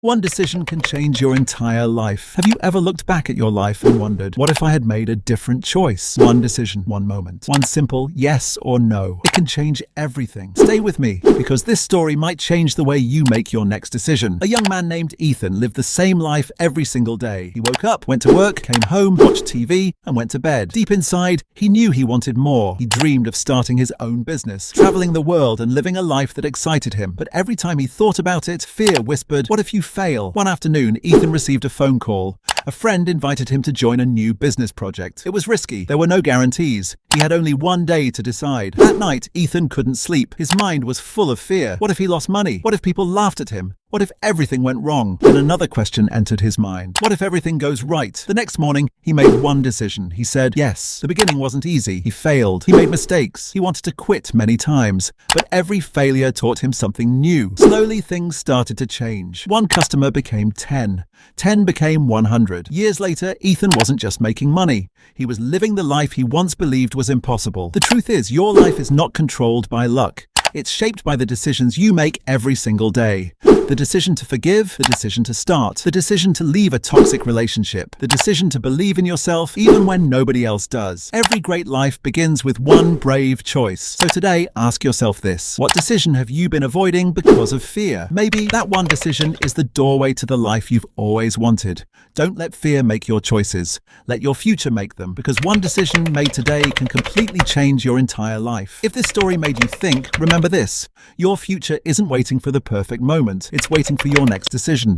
One decision can change your entire life. Have you ever looked back at your life and wondered, what if I had made a different choice? One decision, one moment. One simple yes or no. It can change everything. Stay with me, because this story might change the way you make your next decision. A young man named Ethan lived the same life every single day. He woke up, went to work, came home, watched TV, and went to bed. Deep inside, he knew he wanted more. He dreamed of starting his own business, traveling the world and living a life that excited him. But every time he thought about it, fear whispered, what if you fail? One afternoon, Ethan received a phone call. A friend invited him to join a new business project. It was risky. There were no guarantees. He had only one day to decide. That night, Ethan couldn't sleep. His mind was full of fear. What if he lost money? What if people laughed at him? What if everything went wrong? Then another question entered his mind. What if everything goes right? The next morning, he made one decision. He said yes. The beginning wasn't easy. He failed. He made mistakes. He wanted to quit many times. But every failure taught him something new. Slowly, things started to change. One customer became 10. 10 became 100. Years later, Ethan wasn't just making money. He was living the life he once believed was impossible. The truth is, your life is not controlled by luck. It's shaped by the decisions you make every single day. The decision to forgive, the decision to start, the decision to leave a toxic relationship, the decision to believe in yourself even when nobody else does. Every great life begins with one brave choice. So today, ask yourself this. What decision have you been avoiding because of fear? Maybe that one decision is the doorway to the life you've always wanted. Don't let fear make your choices. Let your future make them, because one decision made today can completely change your entire life. If this story made you think, remember this. Your future isn't waiting for the perfect moment. It's waiting for your next decision.